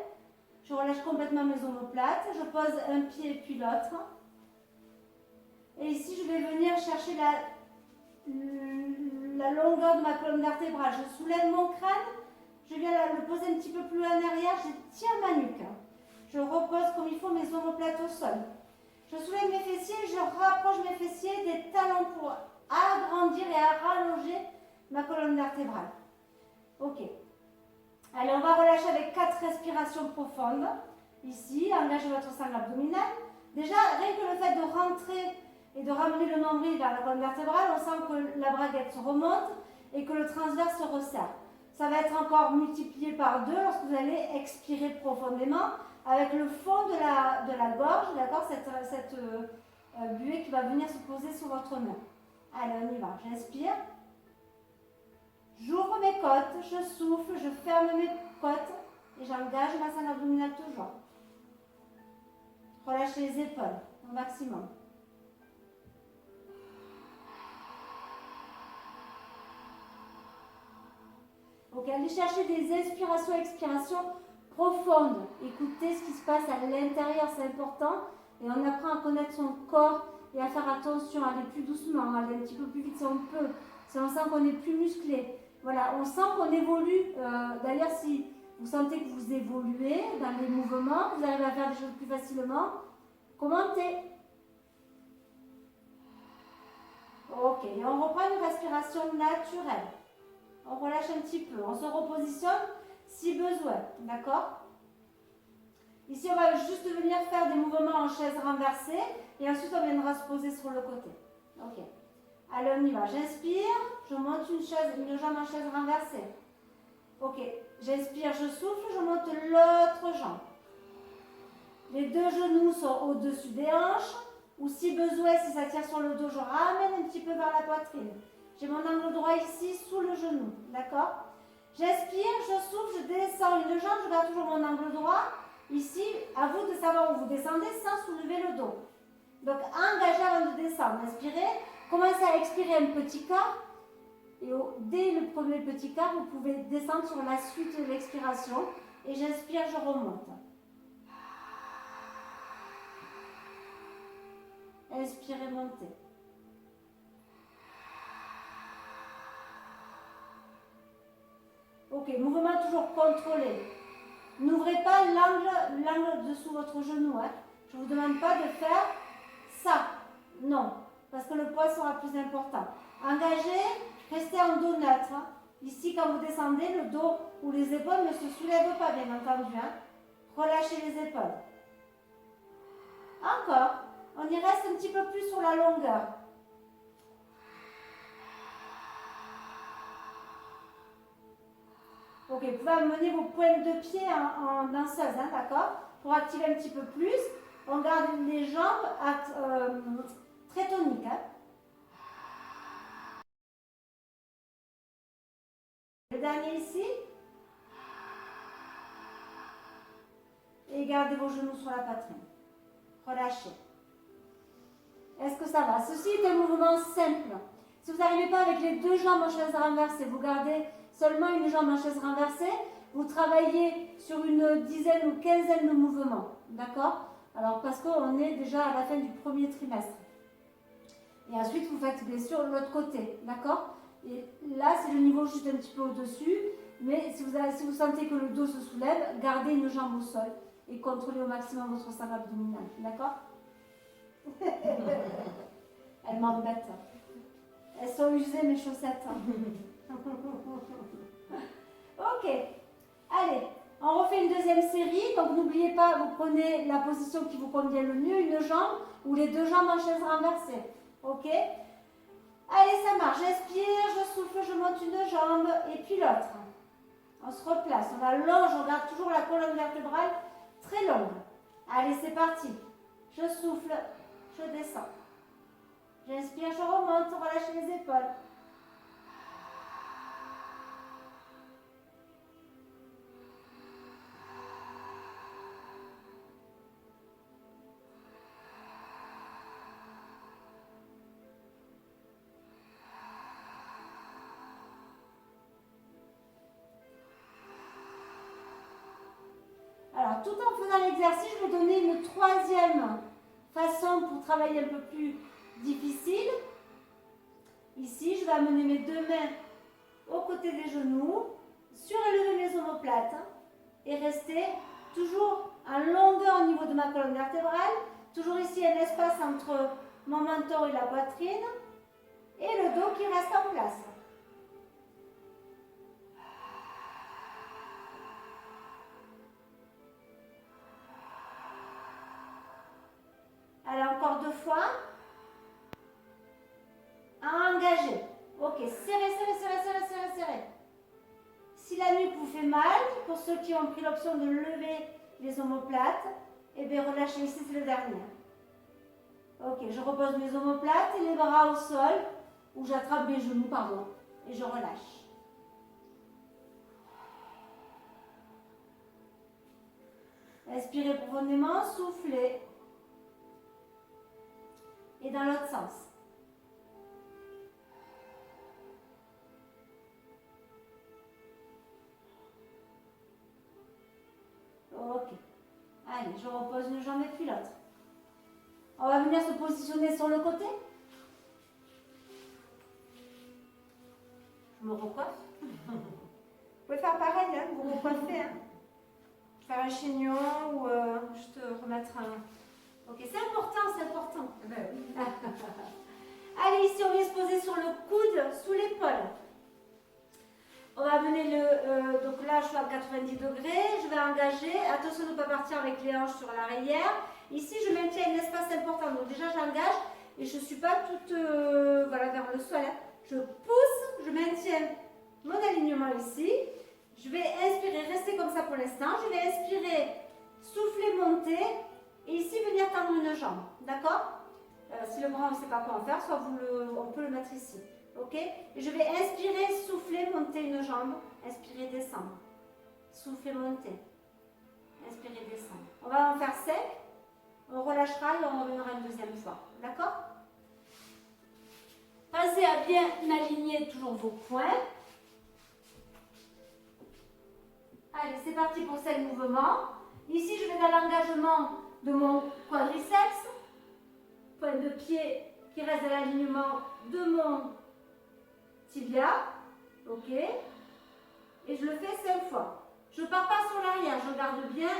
Je relâche complètement mes omoplates. Je pose un pied puis l'autre. Et ici, je vais venir chercher la longueur de ma colonne vertébrale. Je soulève mon crâne. Je viens le poser un petit peu plus en arrière. j'étire ma nuque. Je repose comme il faut mes omoplates au sol. Je soulève mes fessiers, je rapproche mes fessiers des talons pour agrandir et à rallonger ma colonne vertébrale. Ok. Allez, on va relâcher avec 4 respirations profondes. Ici, engagez votre sangle abdominale. Déjà, rien que le fait de rentrer et de ramener le nombril vers la colonne vertébrale, on sent que la braguette se remonte et que le transverse se resserre. Ça va être encore multiplié par 2 lorsque vous allez expirer profondément avec le fond de la gorge, d'accord, cette buée qui va venir se poser sur votre main. Allez, on y va. J'inspire. J'ouvre mes côtes, je souffle, je ferme mes côtes et j'engage ma sangle abdominale toujours. Relâchez les épaules au maximum. Ok, allez chercher des inspirations, expirations profondes. Écoutez ce qui se passe à l'intérieur, c'est important. Et on apprend à connaître son corps et à faire attention, à aller plus doucement, à aller un petit peu plus vite si on peut. Si on sent qu'on est plus musclé. Voilà, on sent qu'on évolue. D'ailleurs, si vous sentez que vous évoluez dans les mouvements, vous arrivez à faire des choses plus facilement, commentez. Ok, et on reprend une respiration naturelle. On relâche un petit peu, on se repositionne si besoin, d'accord? Ici, on va juste venir faire des mouvements en chaise renversée et ensuite on viendra se poser sur le côté. Ok. Allez, on y va. J'inspire, je monte une jambe en chaise renversée. Ok. J'inspire, je souffle, je monte l'autre jambe. Les 2 genoux sont au-dessus des hanches ou si besoin, si ça tire sur le dos, je ramène un petit peu vers la poitrine. J'ai mon angle droit ici, sous le genou, d'accord? J'inspire, je souffle, je descends une jambe, je garde toujours mon angle droit. Ici, à vous de savoir où vous descendez sans soulever le dos. Donc, engagez avant de descendre. Inspirez, commencez à expirer un petit quart. Et dès le premier petit quart, vous pouvez descendre sur la suite de l'expiration. Et j'inspire, je remonte. Inspirez, montez. Ok, mouvement toujours contrôlé. N'ouvrez pas l'angle dessous votre genou. Hein. Je ne vous demande pas de faire ça. Non, parce que le poids sera plus important. Engagez, restez en dos neutre. Hein. Ici, quand vous descendez, le dos ou les épaules ne se soulèvent pas, bien entendu. Hein. Relâchez les épaules. Encore. On y reste un petit peu plus sur la longueur. Ok, vous pouvez amener vos pointes de pied en danseuse, hein, d'accord? Pour activer un petit peu plus, on garde les jambes très toniques. Hein. Le dernier ici. Et gardez vos genoux sur la poitrine. Relâchez. Est-ce que ça va? Ceci est un mouvement simple. Si vous n'arrivez pas avec les 2 jambes en chaise renversée, vous gardez seulement une jambe en chaise renversée, vous travaillez sur une dizaine ou quinzaine de mouvements. D'accord? Alors, parce qu'on est déjà à la fin du premier trimestre. Et ensuite, vous faites bien sûr l'autre côté. D'accord? Et là, c'est le niveau juste un petit peu au-dessus. Mais si vous sentez que le dos se soulève, gardez une jambe au sol et contrôlez au maximum votre sangle abdominale. D'accord? Elles m'embêtent. Elles sont usées, mes chaussettes. Ok. Allez, on refait une deuxième série. Donc, n'oubliez pas, vous prenez la position qui vous convient le mieux, une jambe ou les 2 jambes en chaise renversée. Ok? Allez, ça marche. J'inspire, je souffle, je monte une jambe et puis l'autre. On se replace. On allonge, on garde toujours la colonne vertébrale très longue. Allez, c'est parti. Je souffle, je descends. J'inspire, je remonte, relâche les épaules. Alors, tout en faisant l'exercice, je vais donner une 3e façon pour travailler un peu plus difficile. Ici, je vais amener mes 2 mains aux côtés des genoux, surélever mes omoplates. et rester toujours en longueur au niveau de ma colonne vertébrale. Toujours ici un espace entre mon menton et la poitrine. Et le dos qui reste en place. Alors encore 2 fois. Engagez. Ok, serrez, serrez, serrez, serrez, serrez, serrez. Si la nuque vous fait mal, pour ceux qui ont pris l'option de lever les omoplates, eh bien relâchez ici, c'est le dernier. Ok, je repose mes omoplates et les bras au sol, ou j'attrape mes genoux, pardon, et je relâche. Inspirez profondément, soufflez. Et dans l'autre sens. Ok. Allez, je repose une jambe et puis l'autre. On va venir se positionner sur le côté. Je me recoiffe. Vous pouvez faire pareil, hein, vous recoiffez. Hein. Faire un chignon ou juste remettre un... Ok, c'est important, c'est important. Ben oui. Allez, ici, on vient se poser sur le coude, sous l'épaule. On va amener le... donc là, je suis à 90 degrés. Je vais engager. Attention de ne pas partir avec les hanches sur l'arrière. Ici, je maintiens un espace important. Donc déjà, j'engage et je ne suis pas toute voilà, vers le sol. Hein. Je pousse, je maintiens mon alignement ici. Je vais inspirer, rester comme ça pour l'instant. Je vais inspirer, souffler, monter. Et ici, venir tendre une jambe. D'accord? Si le bras, on ne sait pas quoi en faire, soit on peut le mettre ici. Ok? Et je vais inspirer, souffler, monter une jambe. Inspirer, descendre. Souffler, monter. Inspirer, descendre. On va en faire 5. On relâchera et on reviendra une deuxième fois. D'accord? Pensez à bien aligner toujours vos poings. Allez, c'est parti pour 5 mouvements. Ici, je vais dans l'engagement de mon quadriceps. Point de pied qui reste dans l'alignement de mon tibia. Ok. Et je le fais 5 fois. Je ne pars pas sur l'arrière, je garde bien.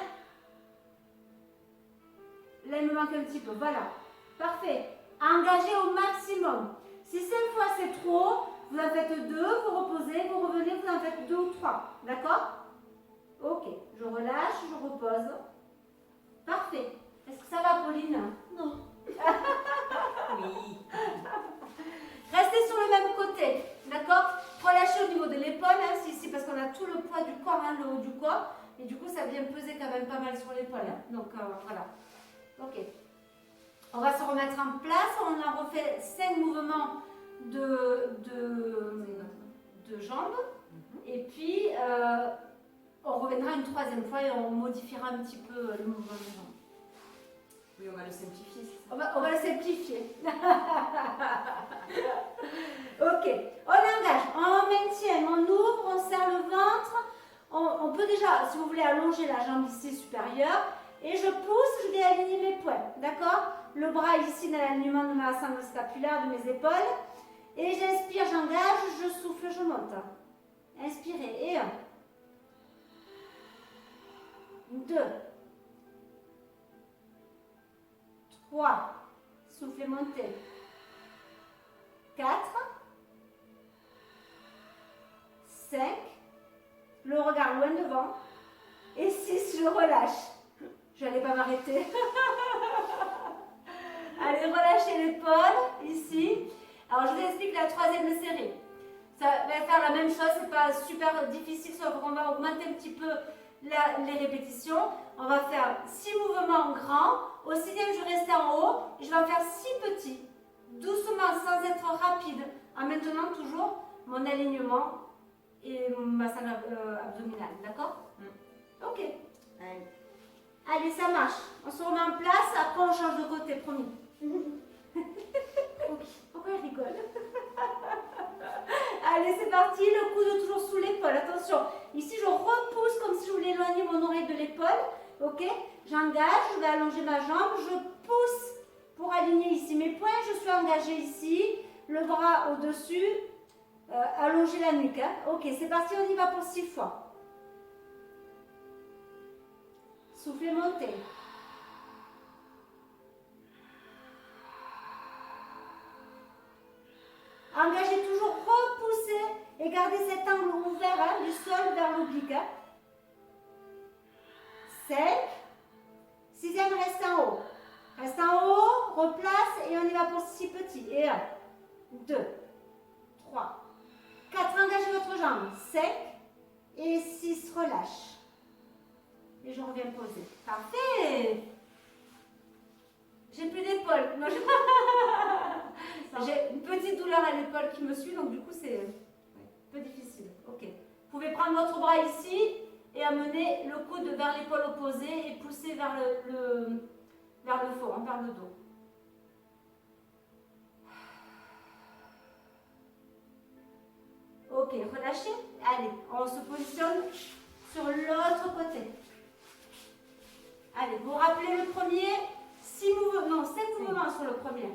Là, il me manque un petit peu. Voilà. Parfait. Engagez au maximum. Si 5 fois c'est trop, vous en faites 2, vous reposez, vous revenez, vous en faites 2 ou 3. D'accord? Ok. Je relâche, je repose. Parfait. Est-ce que ça va, Pauline? Non. Oui. Restez sur le même côté. D'accord? Relâchez au niveau de l'épaule, hein, ici, parce qu'on a tout le poids du corps, hein, le haut du corps. Et du coup, ça vient peser quand même pas mal sur l'épaule. Hein. Donc, voilà. Ok. On va se remettre en place. On a refait 5 mouvements de jambes. Et puis, on reviendra une 3e fois et on modifiera un petit peu le mouvement de jambes. Oui, on va le simplifier, c'est ça? On va le simplifier. Ok. On engage, on maintient, on ouvre, on serre le ventre. On peut déjà, si vous voulez, allonger la jambe ici supérieure. Et je pousse, je vais aligner mes poings. D'accord? Le bras ici dans l'alignement de ma sangle scapulaire, de mes épaules. Et j'inspire, j'engage, je souffle, je monte. Inspirez. Et 1. 2. 3. Soufflez, montez. 4. 5. Le regard loin devant. Et 6, je relâche. Je n'allais pas m'arrêter. Allez, relâchez l'épaule, ici. Alors, je vous explique la 3e série. Ça va faire la même chose, c'est pas super difficile, sauf qu'on va augmenter un petit peu les répétitions. On va faire 6 mouvements grands. Au 6e, je reste en haut. Et je vais en faire 6 petits. Doucement, sans être rapide. En maintenant toujours mon alignement et ma sangle abdominale. D'accord? Ok. Allez. Allez, ça marche. On se remet en place, après on change de côté, promis. Pourquoi il rigole? Allez, c'est parti. Le coude toujours sous l'épaule. Attention. Ici, je repousse comme si je voulais éloigner mon oreille de l'épaule. Ok? J'engage, je vais allonger ma jambe. Je pousse pour aligner ici mes poings. Je suis engagée ici. Le bras au-dessus. Allonger la nuque. Hein? Ok, c'est parti. On y va pour 6 fois. Soufflez, montez. Engagez toujours, repoussez et gardez cet angle ouvert hein, du sol vers l'oblique. 5. 6e, reste en haut. Reste en haut, replace et on y va pour 6 petits. Et 1, 2, 3, 4. Engagez votre jambe. 5 et 6, relâche. Et je reviens poser. Parfait. J'ai plus d'épaule. J'ai une petite douleur à l'épaule qui me suit, donc du coup c'est un peu difficile. Ok. Vous pouvez prendre votre bras ici et amener le coude vers l'épaule opposée et pousser vers vers le fond, vers le dos. Ok, relâchez. Allez, on se positionne sur l'autre côté. Allez, vous rappelez le premier, 5 mouvements sur le premier.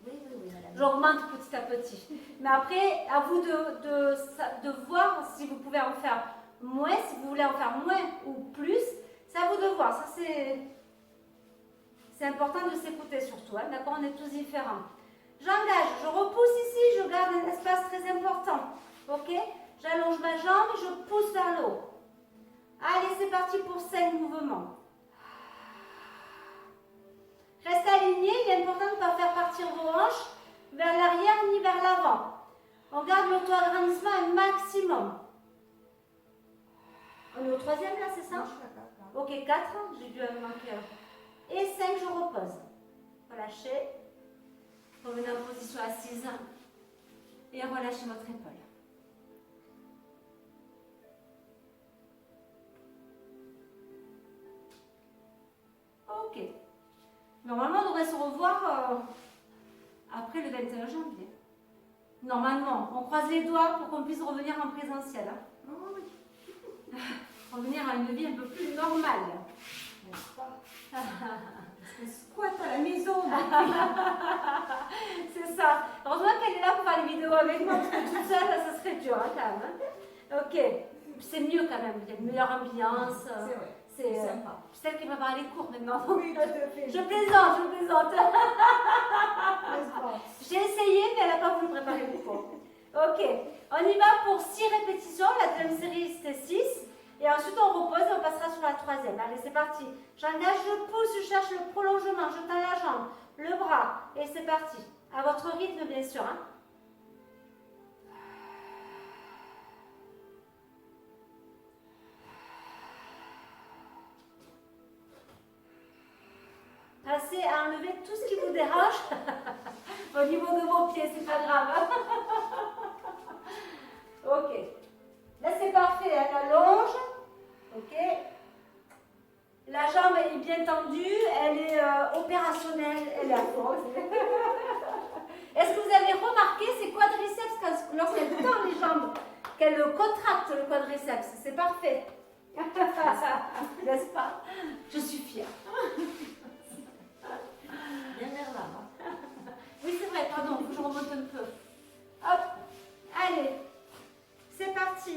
Oui, madame. J'augmente petit à petit. Mais après, à vous de voir si vous pouvez en faire moins, si vous voulez en faire moins ou plus. C'est à vous de voir. Ça, c'est important de s'écouter surtout. Hein, d'accord, on est tous différents. J'engage, je repousse ici, je garde un espace très important. Ok? J'allonge ma jambe et je pousse vers le haut. Allez, c'est parti pour 5 mouvements. Restez aligné, il est important de ne pas faire partir vos hanches vers l'arrière ni vers l'avant. On garde l'auto-agrandissement un maximum. On est au 3e là, c'est ça? Ok, 4, j'ai dû en manquer un. Et 5, je repose. Relâchez. Revenez en position assise. Et relâchez votre épaule. Ok. Normalement, on devrait se revoir après le 21 janvier. Normalement, on croise les doigts pour qu'on puisse revenir en présentiel. Hein. Oh, oui. Revenir à une vie un peu plus normale. N'est-ce pas? Parce que squat à la maison. C'est ça. Heureusement qu'elle est là pour faire les vidéos avec moi, parce que toute seule, ça serait dur hein, quand même. Hein. Ok. C'est mieux quand même. Il y a une meilleure ambiance. C'est vrai. C'est sympa. celle qui prépare les cours maintenant. Oui, tout à fait. Je plaisante, je plaisante. J'ai essayé, mais elle n'a pas voulu préparer les cours. Ok, on y va pour 6 répétitions. La deuxième série, c'était 6. Et ensuite, on repose et on passera sur la 3e. Allez, c'est parti. J'engage, je pousse, je cherche le prolongement. Je tends la jambe, le bras. Et c'est parti. À votre rythme, bien sûr. Hein. Passez à enlever tout ce qui vous dérange au niveau de vos pieds, c'est pas grave. Ok. Là c'est parfait, elle allonge. Ok. La jambe est bien tendue, elle est opérationnelle, elle est à fond. Est-ce que vous avez remarqué ces quadriceps lorsqu'elle tend les jambes, qu'elle contracte le quadriceps? C'est parfait. N'est-ce pas? Je suis fière. Bien vers là. Hein. Oui, c'est vrai, pardon, il faut que je remonte un peu. Hop, allez, c'est parti.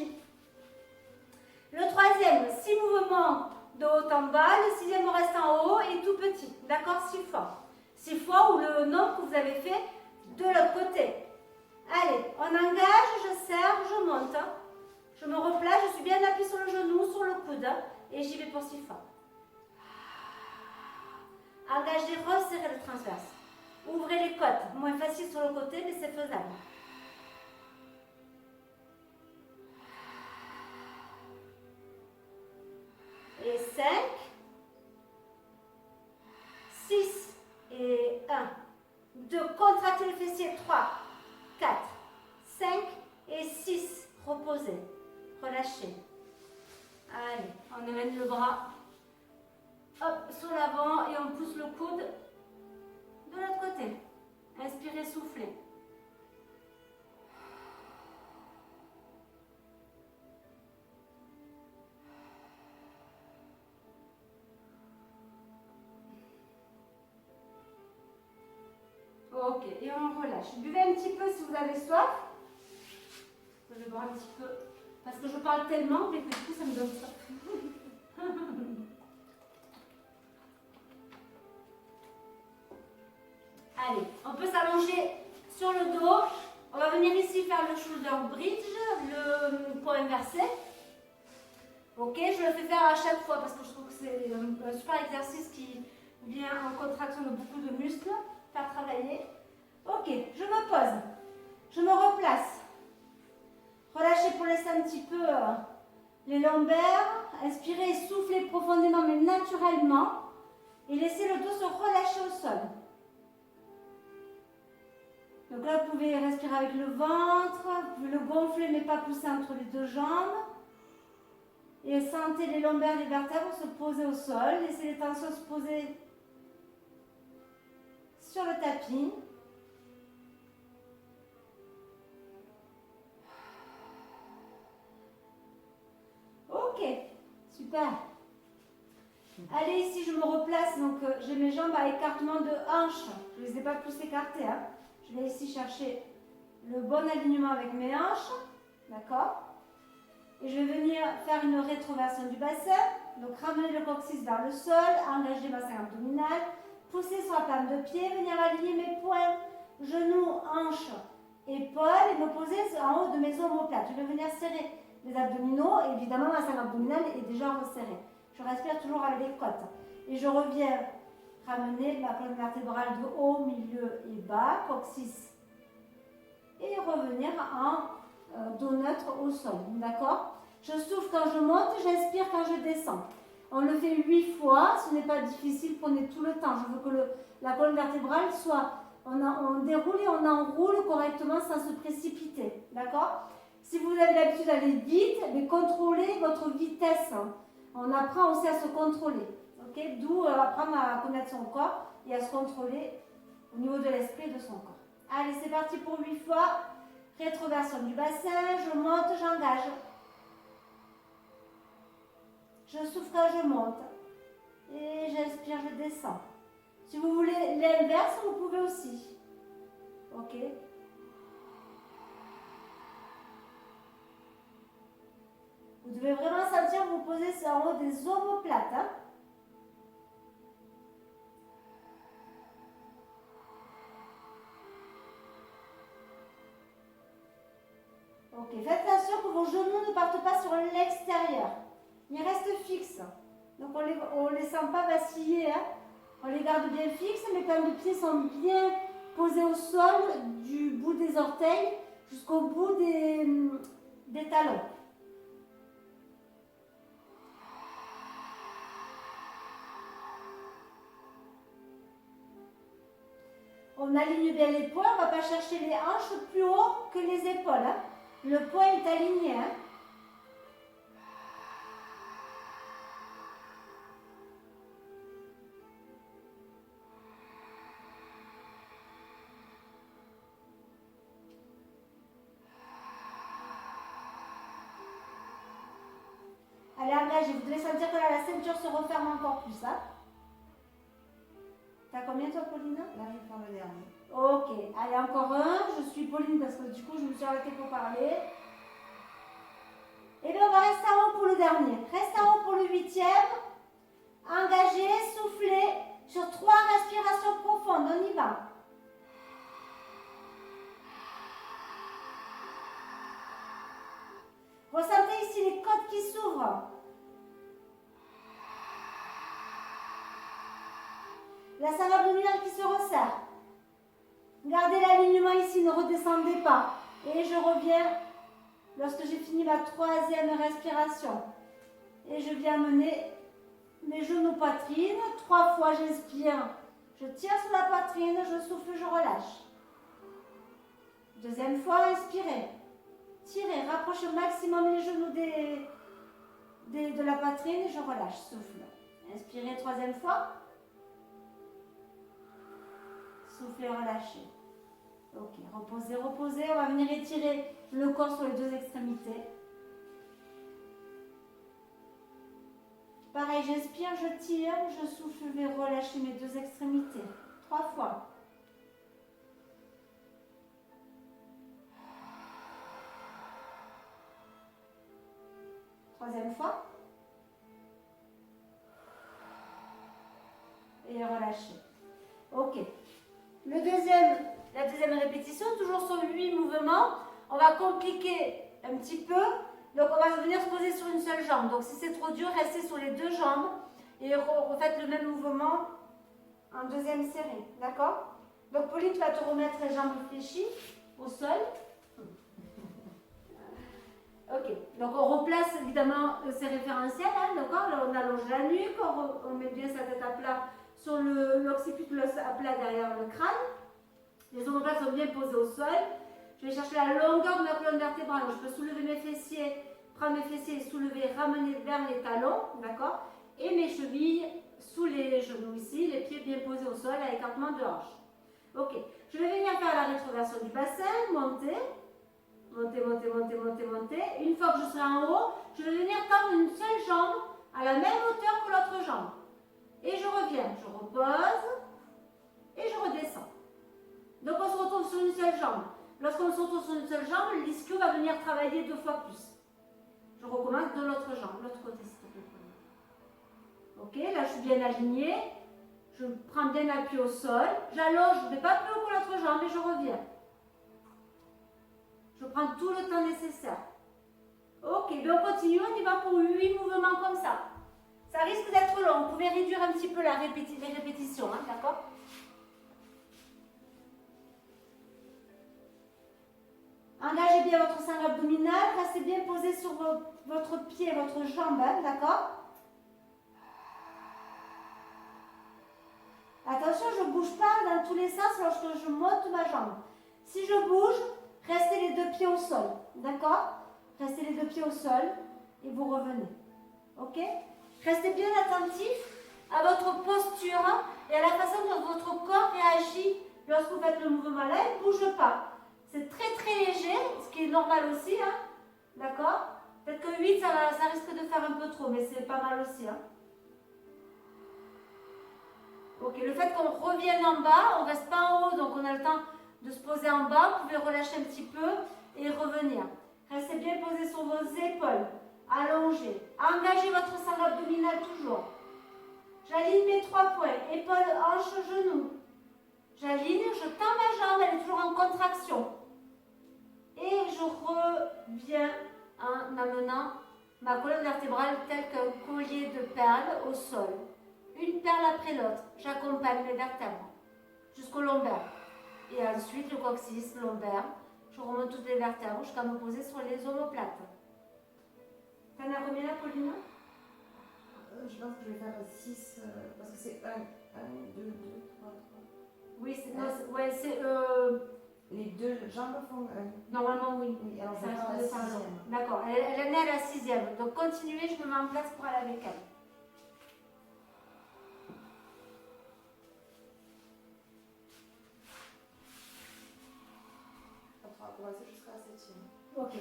Le 3e, 6 mouvements de haut en bas. Le 6e, on reste en haut et tout petit. D'accord, 6 fois. 6 fois ou le nombre que vous avez fait de l'autre côté. Allez, on engage, je serre, je monte. Je me replace, je suis bien appuyée sur le genou, sur le coude. Et j'y vais pour 6 fois. Engagez, resserrez le transverse. Ouvrez les côtes. Moins facile sur le côté, mais c'est faisable. Et 5, 6 et 1. 2, contractez le fessier. 3, 4, 5 et 6. Reposez. Relâchez. Allez, on amène le bras. Hop, sur l'avant et on pousse le coude de l'autre côté. Inspirez, soufflez. Ok, et on relâche. Buvez un petit peu si vous avez soif. Je vais boire un petit peu parce que je parle tellement et que du coup ça me donne soif. venir ici faire le shoulder bridge, le poids inversé. Ok, je le fais faire à chaque fois parce que je trouve que c'est un super exercice qui vient en contraction de beaucoup de muscles, faire travailler. Ok, je me pose, je me replace. Relâchez pour laisser un petit peu les lombaires. Inspirez et soufflez profondément mais naturellement. Et laissez le dos se relâcher au sol. Donc là, vous pouvez respirer avec le ventre, vous pouvez le gonfler mais pas pousser entre les deux jambes. Et sentez les lombaires, les vertèbres se poser au sol. Laissez les tensions se poser sur le tapis. Ok, super. Allez, ici, je me replace. Donc, j'ai mes jambes à écartement de hanche. Je ne les ai pas plus écartées. Hein. Je vais ici chercher le bon alignement avec mes hanches. D'accord? Et je vais venir faire une rétroversion du bassin. Donc, ramener le coccyx vers le sol, engager le bassin abdominal, pousser sur la plante de pied, venir aligner mes poings, genoux, hanches, épaules et me poser en haut de mes omoplates. Je vais venir serrer les abdominaux. Évidemment, le bassin abdominal est déjà resserré. Je respire toujours avec les côtes. Et je reviens ramener ma colonne vertébrale de haut, milieu et bas, coccyx. Et revenir en dos neutre au sol. D'accord? Je souffle quand je monte, j'inspire quand je descends. On le fait 8 fois, ce n'est pas difficile, prenez tout le temps. Je veux que la colonne vertébrale soit, on déroule et on enroule correctement sans se précipiter. D'accord? Si vous avez l'habitude d'aller vite, mais contrôlez votre vitesse. On apprend aussi à se contrôler. Okay? D'où apprendre à connaître son corps et à se contrôler au niveau de l'esprit et de son corps. Allez, c'est parti pour 8 fois. Rétroversion du bassin, je monte, j'engage. Je souffle quand je monte. Et j'inspire, je descends. Si vous voulez l'inverse, vous pouvez aussi. Ok? Vous devez vraiment sentir vous poser en haut des omoplates. Hein? Ok, faites attention que vos genoux ne partent pas sur l'extérieur. Ils restent fixes. Donc on les sent pas vaciller. Hein? On les garde bien fixes. Mes plantes de pied sont bien posées au sol du bout des orteils jusqu'au bout des talons. On aligne bien les poings, on ne va pas chercher les hanches plus haut que les épaules. Hein. Le poing est aligné. Hein. Allez, engagez. Vous devez sentir que là, la ceinture se referme encore plus. Hein. T'as combien toi, Pauline? Là, je vais faire le dernier. Ok, allez, encore un. Je suis Pauline parce que du coup, je me suis arrêtée pour parler. Et bien, on va rester en haut pour le dernier. Reste en haut pour le 8e. Engagez, soufflez sur 3 respirations profondes. On y va. Ressentez ici les côtes qui s'ouvrent. La salle abdominale qui se resserre. Gardez l'alignement ici, ne redescendez pas. Et je reviens lorsque j'ai fini ma 3e respiration. Et je viens mener mes genoux poitrine. 3 fois j'inspire, je tire sur la poitrine, je souffle, je relâche. 2e fois, inspirez. Tirez, rapprochez au maximum les genoux de la poitrine et je relâche, souffle. Inspirez 3e fois. Soufflez, relâchez. Ok, reposez, reposez. On va venir étirer le corps sur les 2 extrémités. Pareil, j'inspire, je tire, je souffle, je vais relâcher mes 2 extrémités. 3 fois. Troisième fois. Et relâchez. Ok. la deuxième répétition, toujours sur 8 mouvements. On va compliquer un petit peu. Donc, on va venir se poser sur une seule jambe. Donc, si c'est trop dur, restez sur les deux jambes et refaites le même mouvement en deuxième série. D'accord? Donc, Pauline, tu vas te remettre les jambes fléchies au sol. Ok. Donc, on replace évidemment ces référentiels. Hein, d'accord? Là, on allonge la nuque, on met bien sa tête à plat sur l'occiput, l'os à plat derrière le crâne. Les omoplates sont bien posées au sol. Je vais chercher la longueur de ma colonne vertébrale. Donc, je peux soulever mes fessiers, prendre mes fessiers, soulever, ramener vers les talons, d'accord? Et mes chevilles sous les genoux ici, les pieds bien posés au sol à écartement de hanche. Ok. Je vais venir faire la rétroversion du bassin, monter, monter, monter, monter, monter, monter. Une fois que je serai en haut, je vais venir tendre une seule jambe à la même hauteur que l'autre jambe. Et je reviens, je repose et je redescends. Donc on se retrouve sur une seule jambe. Lorsqu'on se retrouve sur une seule jambe, l'ischio va venir travailler 2 fois plus. Je recommence de l'autre jambe, l'autre côté s'il te plaît. Ok, là je suis bien alignée. Je prends bien appui au sol. J'allonge, je ne vais pas plus haut que l'autre jambe et je reviens. Je prends tout le temps nécessaire. Ok, donc on continue, on y va pour 8 mouvements comme ça. Ça risque d'être long, vous pouvez réduire un petit peu les répétitions, hein, d'accord? Engagez bien votre cingle abdominal, restez bien posé sur votre pied, votre jambe, hein, d'accord? Attention, je ne bouge pas dans tous les sens lorsque je monte ma jambe. Si je bouge, restez les 2 pieds au sol, d'accord? Restez les 2 pieds au sol et vous revenez, ok? Restez bien attentif à votre posture et à la façon dont votre corps réagit lorsque vous faites le mouvement là, il ne bouge pas. C'est très très léger, ce qui est normal aussi, hein? D'accord? Peut-être que 8, ça risque de faire un peu trop, mais c'est pas mal aussi. Hein? Ok, le fait qu'on revienne en bas, on ne reste pas en haut, donc on a le temps de se poser en bas. Vous pouvez relâcher un petit peu et revenir. Restez bien posé sur vos épaules, allongez. Engagez votre sangle abdominal toujours. J'aligne mes 3 points, épaules, hanches, genoux. J'aligne, je tends ma jambe, elle est toujours en contraction. Et je reviens en amenant ma colonne vertébrale telle qu'un collier de perles au sol. Une perle après l'autre, j'accompagne mes vertèbres jusqu'au lombaire. Et ensuite le coccyx, lombaire, je remonte toutes les vertèbres jusqu'à me poser sur les omoplates. T'en as combien là, Pauline? Je pense que je vais faire 6, parce que c'est 1, 2, 2, 3, 3. Oui, c'est... Les 2 jambes font 1. Normalement, oui. Oui, alors Ça je vais faire la reste de 6e. D'accord, elle est née à la 6e. Donc continuez, je me mets en place pour aller avec elle. On va commencer jusqu'à la 7e. Ok,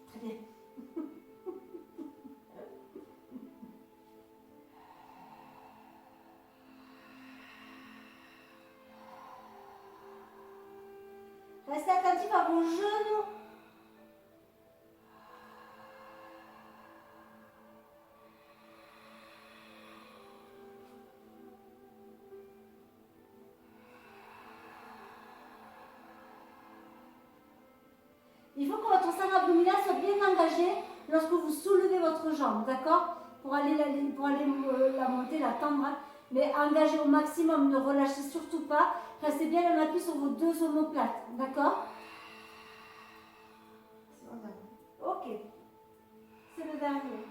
très bien. Restez attentif à vos genoux. Il faut que votre sangle abdominal soit bien engagé lorsque vous soulevez votre jambe, d'accord? Pour aller la monter, la tendre, hein. Mais engagez au maximum, ne relâchez surtout pas. Restez bien en appui sur vos 2 omoplates, d'accord? C'est mon dernier. Ok, c'est le dernier.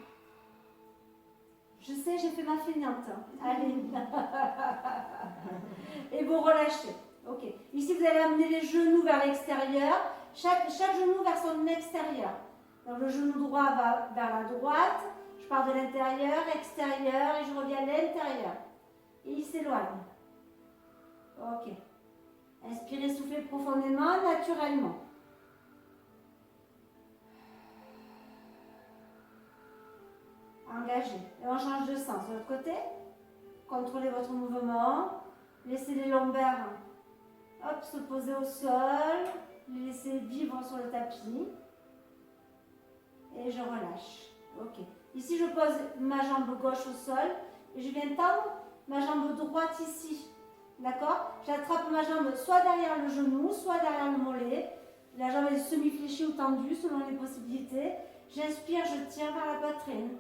Je sais, j'ai fait ma feignante. Allez. Et vous relâchez. Ok. Ici, vous allez amener les genoux vers l'extérieur. Chaque genou vers son extérieur. Donc, le genou droit va vers la droite. Je pars de l'intérieur, extérieur, et je reviens à l'intérieur. Et il s'éloigne. Ok. Inspirez, soufflez profondément, naturellement. Engagé. Et on change de sens. De l'autre côté, contrôlez votre mouvement. Laissez les lombaires se poser au sol. Les laissez vivre sur le tapis. Et je relâche. Ok. Ici, je pose ma jambe gauche au sol. Et je viens tendre ma jambe droite ici. D'accord? J'attrape ma jambe soit derrière le genou, soit derrière le mollet. La jambe est semi-fléchie ou tendue selon les possibilités. J'inspire, je tire vers la poitrine.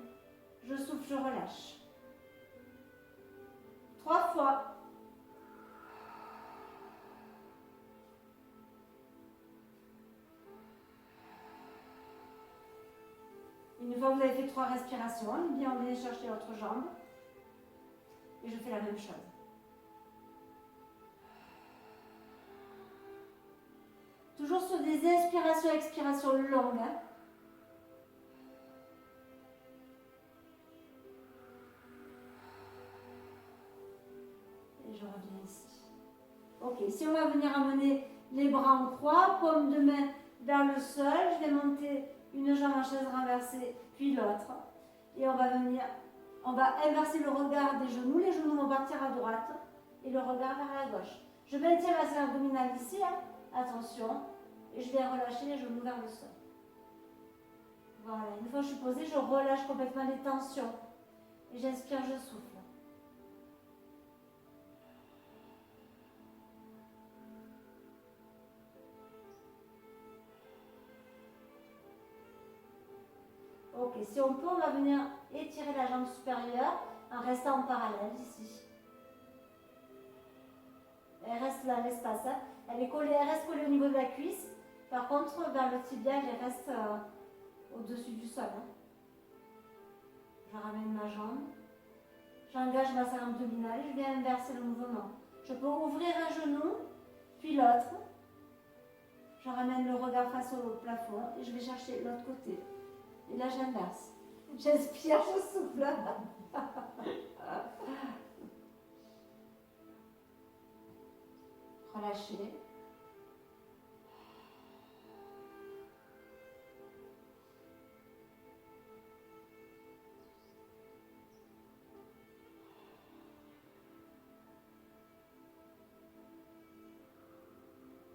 Je souffle, je relâche. 3 fois. Une fois que vous avez fait 3 respirations, bien on vient chercher l'autre jambe. Et je fais la même chose. Toujours sur des inspirations, expirations longues. Hein. Et je reviens ici. Ok, si on va venir amener les bras en croix, paume de main vers le sol, je vais monter une jambe en chaise renversée, puis l'autre. Et on va inverser le regard des genoux. Les genoux vont partir à droite et le regard vers la gauche. Je maintiens ma scène abdominale ici, hein. Attention. Et je vais relâcher les genoux vers le sol. Voilà, une fois que je suis posée, je relâche complètement les tensions. Et j'inspire, je souffle. Ok, si on peut, on va venir étirer la jambe supérieure en restant en parallèle ici. Elle reste là, l'espace. Hein. Elle reste collée au niveau de la cuisse. Par contre, vers le tibia, elle reste au-dessus du sol. Hein. Je ramène ma jambe. J'engage ma scène abdominale et je viens inverser le mouvement. Je peux ouvrir un genou, puis l'autre. Je ramène le regard face au plafond et je vais chercher l'autre côté. Et là, j'inverse. J'inspire, je souffle. Relâchez.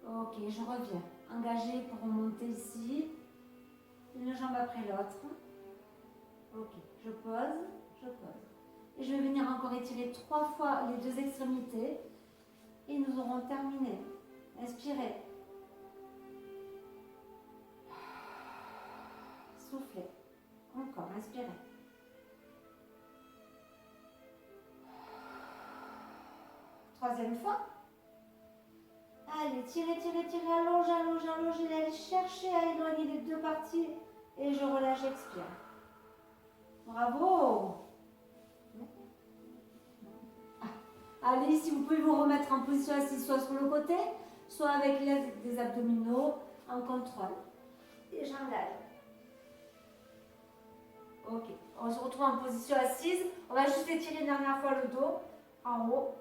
Ok, je reviens. Engagé pour remonter ici. Une jambe après l'autre. Ok, je pose. Et je vais venir encore étirer 3 fois les 2 extrémités. Et nous aurons terminé. Inspirez. Soufflez. Encore, inspirez. Troisième fois. Allez, tirez, allonge, et allez chercher à éloigner les 2 parties. Et je relâche, j'expire. Bravo! Allez, si vous pouvez vous remettre en position assise, soit sur le côté, soit avec l'aide des abdominaux en contrôle. Et j'engage. Ok, on se retrouve en position assise. On va juste étirer une dernière fois le dos en haut.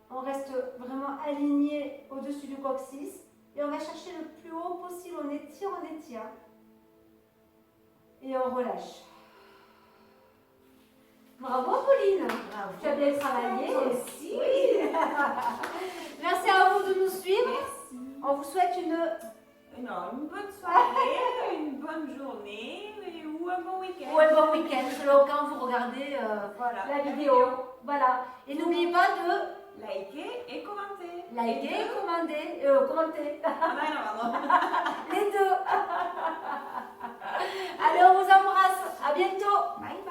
On reste vraiment aligné au-dessus du coccyx. Et on va chercher le plus haut possible. On étire. Et on relâche. Bravo Pauline. Bravo. Tu as bien travaillé. Merci. Oui. Merci à vous de nous suivre. Merci. On vous souhaite une bonne soirée, une bonne journée ou un bon week-end. ou un bon week-end selon quand vous regardez Voilà, la vidéo. Voilà. Et n'oubliez pas de liker et commenter. liker, commenter. Ah non. Les deux. Allez, on vous embrasse. À bientôt. Bye.